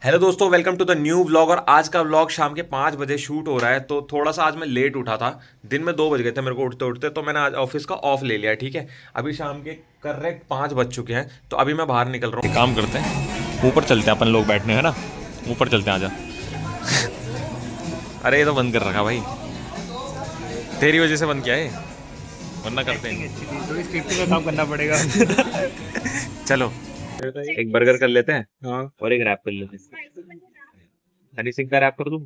Hello दोस्तों, welcome to the new vlog. और आज का व्लॉग शाम के 5 बजे शूट हो रहा है। तो थोड़ा सा आज मैं लेट उठा था। दिन में 2 बज गए थे मेरे को उठते उठते, तो मैंने आज ऑफिस का ऑफ ले लिया है। ठीक है, अभी शाम के करेक्ट 5 बज चुके हैं। तो अभी मैं बाहर निकल रहा हूँ। काम करते हैं, ऊपर चलते हैं अपन लोग बैठने, है ना। ऊपर चलते हैं, आजा। अरे ये तो बंद कर रखा भाई, तेरी वजह से बंद किया है, वरना करते हैं। थोड़ी स्क्रिप्ट में काम करना पड़ेगा। चलो एक बर्गर कर लेते हैं। हाँ, और एक रैप कर लेते हैं। हनी सिंह का रैप कर दूं?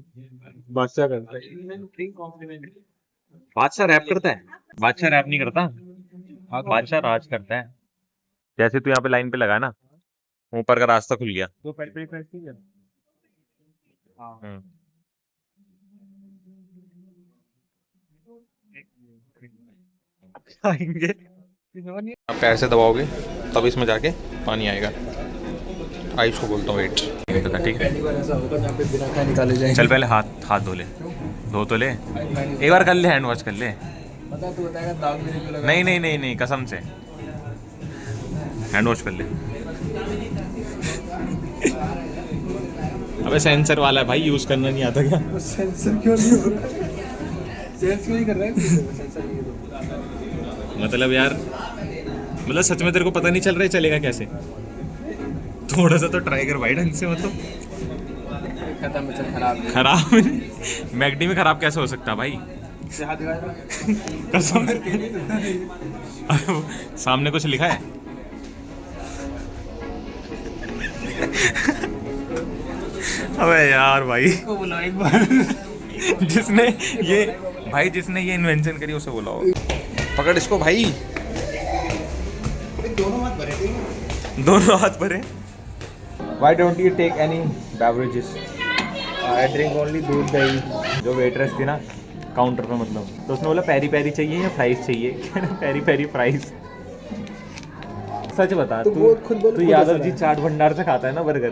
बादशाह करता है। बादशाह रैप करता है? बादशाह रैप नहीं करता, बादशाह राज करता है। जैसे तू यहाँ पे लाइन पे लगा ना, ऊपर का रास्ता खुल गया। दो पैर पे प्रेस कीजिए। हाँ, हम्म। आएंगे। आप पैर से दबाओगे तब इसमें जाके पानी आएगा। आयुष को बोलता हूँ वेट, नहीं पता। ठीक है, पहली बार ऐसा होगा जहाँ पे बिना खाए निकाले जाएंगे। चल पहले हाथ हाथ धो ले, धो तो ले एक बार, कर ले हैंड वॉश कर ले। पता तू बताएगा दाग मेरे को लगा। नहीं नहीं नहीं नहीं, कसम से हैंड वॉश कर ले। अबे सेंसर वाला है भाई, यूज करना नहीं आता क्या? सेंसर क्यों नहीं हो रहा है? सेंस क्यों नहीं कर रहा है? सेंसर नहीं है तो। मतलब यार, मतलब सच में तेरे को पता नहीं चल रहा है चलेगा कैसे? थोड़ा सा तो ट्राई कर भाई ढंग से। मतलब खत्म है, चल खराब है। खराब मैगडी में खराब कैसे हो सकता है भाई? से हाथ दिखा रहा कसम सामने कुछ लिखा है? अबे यार भाई, को बुलाओ एक बार। जिसने ये भाई जिसने ये इन्वेंशन करी उसे बुलाओ। पकड़ इसको भाई, दोनों हाथ भरे थे। दोनों हाथ भरे। Why don't you take any beverages? I drink only दूध दही। जो वेटरेस थी ना काउंटर पे, मतलब तो उसने बोला पैरी पैरी चाहिए या फ्राइज चाहिए? पैरी पैरी फ्राइज। सच बता, तो वो खुद बोल, तू खुद यादव ऐसा जी है। चाट भंडार से खाता है ना बर्गर?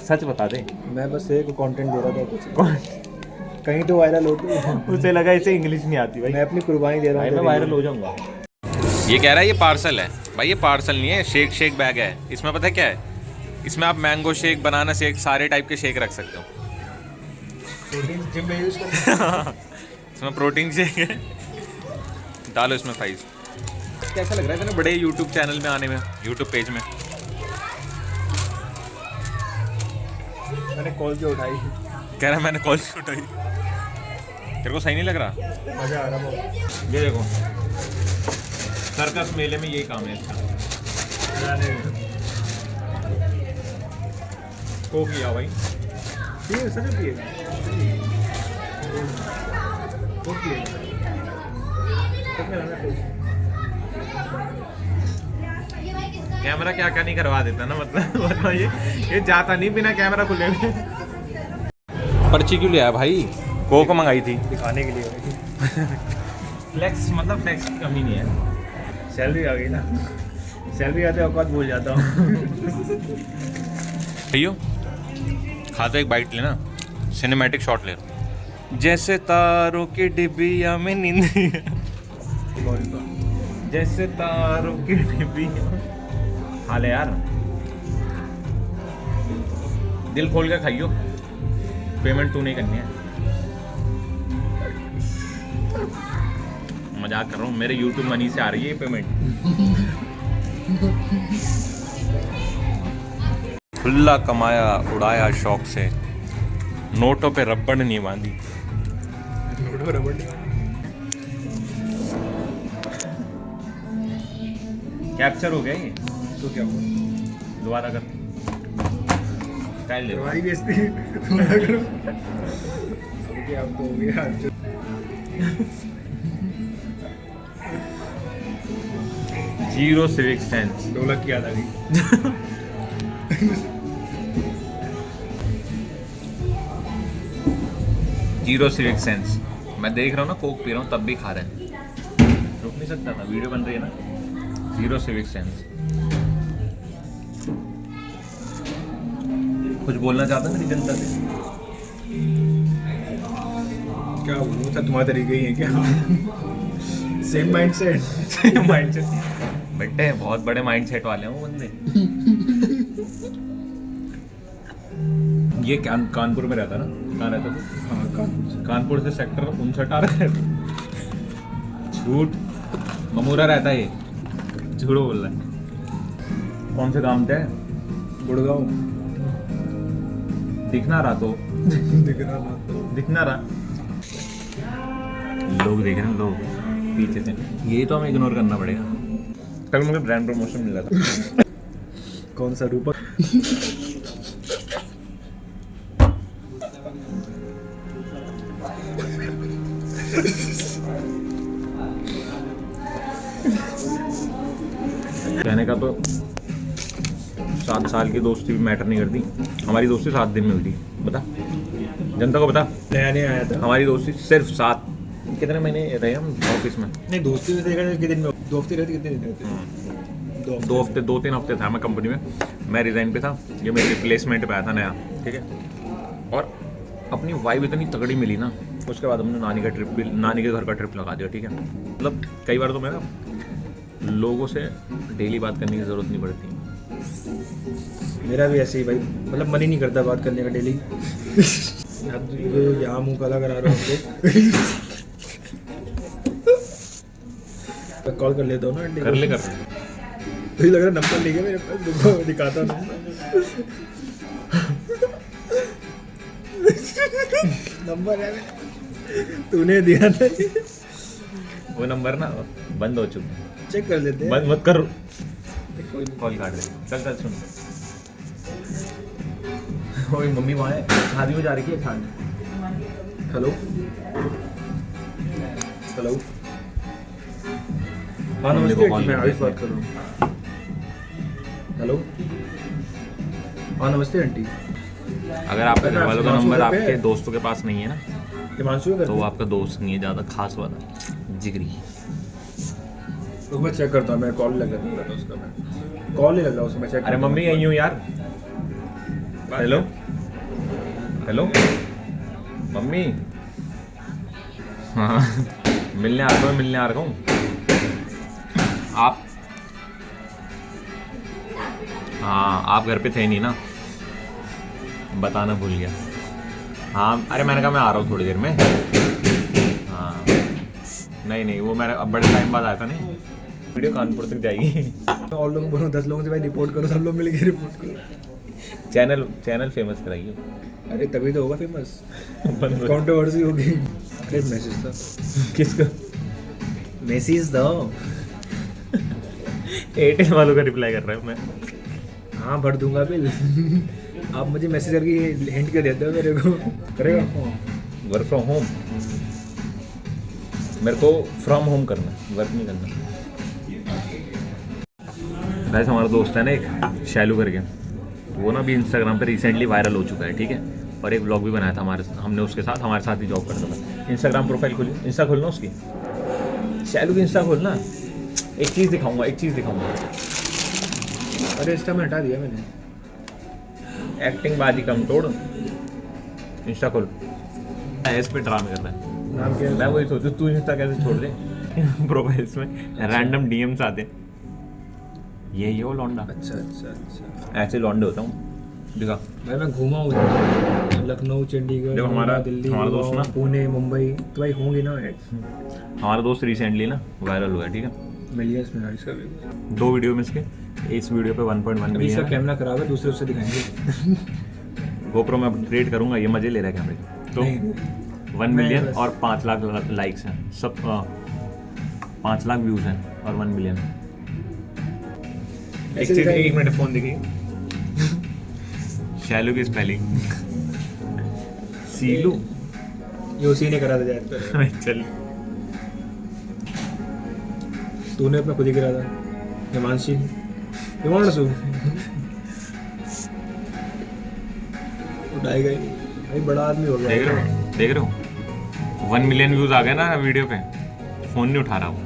सच बता दे। मैं बस एक कंटेंट दे रहा था कुछ, कहीं तो वायरल हो तो। उसे लगा इसे इंग्लिश नहीं आती भाई। मैं अपनी कुर्बानी दे रहा भाई हूँ। मैं वायरल हो जाऊंगा। ये कह रहा है ये पार्सल है भाई, ये पार्सल नहीं है, शेक बैग है। इसमें पता है क्या है? इसमें आप मैंगो शेक, बनाना शेक, सारे टाइप के शेक रख सकते हो। प्रोटीन जिम में यूज करते इसमें प्रोटीन शेक है। डालो इसमें फ्राइज। कैसा लग रहा है तेरे बड़े यूट्यूब चैनल में आने में, यूट्यूब पेज में? मैंने कॉल क्यों उठाई? कह रहा है मैंने कॉल उठाई। तेरे को सही नहीं लग रहा? मजा आ रहा है। ये देखो, सर्कस मेले में यही काम है इसका। को किया भाई, ठीक है, सच में कैमरा क्या क्या नहीं करवा देता ना, मतलब वरना ये जाता नहीं बिना कैमरा खुले हुए। पर्ची क्यों लिया है भाई? कोक मंगाई थी दिखाने के लिए। फ्लेक्स, मतलब फ्लेक्स की कमी नहीं है। सैलरी आ गई ना, सैलरी आते औकात भूल जाता हूँ। भैया खा तो एक बाइट लेना, सिनेमैटिक शॉट ले। जैसे तारों की डिबिया में नींद, जैसे तारों की डिबिया। हाल है यार, दिल खोल के खाइयो, पेमेंट तू नहीं करनी है। मजाक कर रहा हूँ, मेरे YouTube मनी से आ रही है पेमेंट। खुला कमाया उड़ाया शौक से, नोटों पे रबड़ नहीं बांधी। कैप्चर हो गया ये तो क्या हुआ? दोबारा कर, स्टाइल ले। तुम्हारी बेइज्जती दोबारा करो। अब क्या, अब तो हो गया। 0 सिविक सेंस। ढोलक की याद आ गई। Zero civic sense. मैं देख रहा हूँ ना, कोक पी रहा हूँ तब भी खा रहे हैं, रुक नहीं सकता था, वीडियो बन रही है ना। 0 सिविक सेंस। कुछ बोलना चाहता मेरी जनता से? क्या बोलूं, था तुम्हारे तरीके ही है क्या? Same mindset. माइंडसेट बेटे, बहुत बड़े माइंडसेट वाले हैं वो बंदे। ये कानपुर में रहता ना? कहाँ रहता तू? हाँ कानपुर से। कानपुर से सेक्टर 59 आ रहा है। झूठ, ममूरा रहता है ये, झूठ बोल रहा है। कौन से काम पे है? गुड़गांव। दिखना रहा तो दिख रहा ना तो। दिखना रहा। लोग देख रहे हैं, लोग पीछे से। ये तो हमें इग्नोर करना पड़ेगा। कल मुझे ब्रांड प्रमोशन मिला था। कौन सा रूपक? कहने का तो 7 साल की दोस्ती भी मैटर नहीं करती। हमारी दोस्ती 7 दिन में हुई थी, बता जनता को बता। नया नया आया था। हमारी दोस्ती सिर्फ 7 कितने महीने रहे हम ऑफिस में? नहीं दोस्ती में देखा कितने दिन में दोस्ती रहती कितने दिन रहती? 2-3 हफ्ते था मैं कंपनी में। मैं रिज़ाइन पे था, ये मेरे रिप्लेसमेंट पे आया था नया, ठीक है। और अपनी वाइब इतनी तगड़ी मिली ना, उसके बाद हमने नानी के घर का ट्रिप लगा दिया, ठीक है। मतलब कई बार तो मैं ना लोगों से डेली बात करने की ज़रूरत नहीं पड़ती। मेरा भी ऐसे ही भाई, मतलब मन ही नहीं करता बात करने का डेली। यहाँ मुंह काला करा रहा हूँ आपको। कॉल कर लेता हूँ ना आंटी कर ले। तो लग रहा नंबर नहीं है मेरे पास, रुको दिखाता नंबर। नंबर है तूने दिया था। वो नंबर ना बंद हो चुका है, चेक कर लेते हैं। बंद मत कर। कोई कॉल काट दे। चल सुन। ओए मम्मी वहाँ है, शादी में जा रही है शादी। Hello hello. हाँ मम्मी को नमस्ते कॉल आंटी, मैं कर आयुष दिया। बात कर रहा हूँ। हेलो हाँ नमस्ते आंटी। अगर आपके घर वालों का हिमांशु नंबर घर पे आपके है? दोस्तों के पास नहीं है ना, हिमांशु का तो वो आपका दोस्त नहीं है, ज़्यादा खास वाला जिगरी। तो मैं चेक करता हूँ। मैं कॉल लगा था उसका, मैं कॉल नहीं लग रहा उसका, मैं चेक अरे मम्मी यहीं हूँ यार। Hello hello mummy. हाँ मिलने आ रहा हूँ। आप हाँ आप घर पे थे नहीं ना, बताना भूल गया। हाँ अरे मैंने कहा मैं आ रहा हूँ थोड़ी देर में। हाँ नहीं वो मैंने अब बड़े टाइम बाद आया था नहीं। वीडियो कानपुर तक जाएगी। और लोग बोलो 10 लोगों से भाई रिपोर्ट करो, सब लोग मिलके रिपोर्ट करो। चैनल फेमस कराइए। अरे तभी तो होगा फेमस, बंद हो- कंट्रोवर्सी होगी। अरे मैसेज था, किसका? मैसेज दो। एयरटेल वालों का रिप्लाई कर रहा हूँ मैं। हाँ भर दूंगा बिल। आप मुझे मैसेज करके हिंट कर देते हो मेरे को, करेगा। Work from home. मेरे को फ्रॉम होम करना है, वर्क नहीं करना। वैसे हमारा दोस्त है ना एक शैलू करके, वो ना अभी इंस्टाग्राम पे रिसेंटली वायरल हो चुका है, ठीक है। और एक व्लॉग भी बनाया था हमने उसके साथ, हमारे साथ ही जॉब करता था। इंस्टाग्राम प्रोफाइल खोली, इंस्टा खोलना उसकी, शैलू की इंस्टा खोलना। एक चीज़ दिखाऊंगा। अरे इंस्टा में हटा दिया मैंने। एक्टिंग बाजी कम तोड़, इंस्टा खोल। इस पे ड्रामे कर रहा है। नाम क्या मैं है? वही सोचू तू इंस्टा कैसे छोड़ दे। प्रोफाइल्स में रैंडम डीएम्स आते हैं। ये वो लौंडा, अच्छा ऐसे लौंडे होता हूँ। दिखा भाई मैं घूमा हूँ लखनऊ, चंडीगढ़, देखो नोएडा, दिल्ली, हमारा दोस्त गुड़गांव, ना- पुणे, मुंबई। तो भाई होंगे ना हमारा दोस्त रिसेंटली ना वायरल हुआ है, ठीक है। मिलियंस में इसका भी। 2 वीडियो में इसके, इस वीडियो पे 1.1 अभी इसका मिलियन। कैमरा खराब है, दूसरे उससे दिखाएंगे। गोप्रो में अपग्रेड करूंगा, ये मजे ले रहा है कैमरे के। तो नहीं, 1 मिलियन बस- और 5 लाख लाइक्स हैं सब, 5 लाख व्यूज हैं और 1 मिलियन। ऐसे दिखाएंगे। 1 मिनट फोन देखिए। शैलू की स्पेलिंग सीलू। ये उसी ने करा था यार। चल तूने अपना खुद ही करा था। हिमांशी, हिमांशु उठाएगा ही नहीं। भाई बड़ा आदमी हो देख गया। रहे हो 1 मिलियन व्यूज आ गए ना वीडियो पे। फोन नहीं उठा रहा हूँ।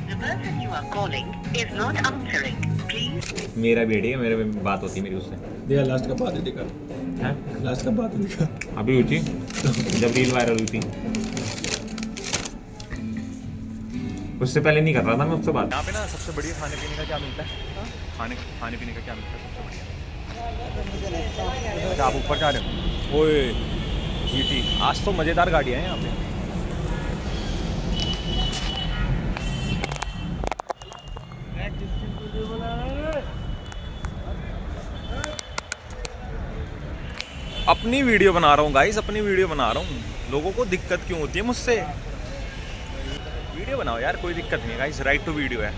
The person you are calling is not answering. Please. मेरा भी है, ठीक है, मेरे में बात होती है मेरी उससे। देखा लास्ट का बात दिखा, हैं? लास्ट का बात दिखा। अभी हुई थी जब रील वायरल हुई थी, उससे पहले नहीं कर रहा था मैं उससे बात। यहाँ पे ना सबसे बढ़िया खाने पीने का क्या मिलता है? खाने पीने का क्या मिलता है सबसे बढ़िया? अच्छा आप ऊपर जा रहे हो? ओए जीटी, आज तो मज़ेदार गाड़ियाँ हैं यहाँ पे। अपनी वीडियो बना रहा हूँ गाइस, अपनी वीडियो बना रहा हूँ। लोगों को दिक्कत क्यों होती है मुझसे? वीडियो बनाओ यार, कोई दिक्कत नहीं है गाइस, राइट टू वीडियो है।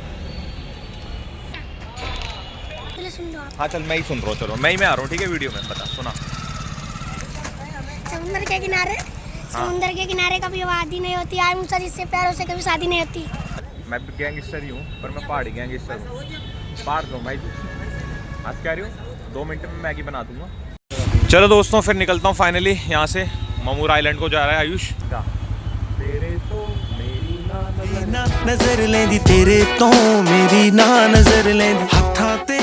हाँ चल मैं ही सुन रहा हूँ, चलो मैं ही आ रहा हूँ, ठीक है वीडियो में। बता सुना। समुंदर के किनारे, समुंदर के किनारे कभी वादी नहीं होती, आए मुझसे जिससे प्यार उसे कभी शादी नहीं होती। मैं भी गैंगस्टर ही हूँ, पर मैं पहाड़ी गैंगस्टर हूँ। पार दो भाई, आज कह रही हूँ 2 मिनट में मैगी बना दूंगा। चलो दोस्तों फिर निकलता हूँ फाइनली यहाँ से। ममूर आइलैंड को जा रहा है आयुष। तेरे तो मेरी ना नजर नजर लेंदी तेरे तो मेरी ना नजर लेंदी हत्थां ते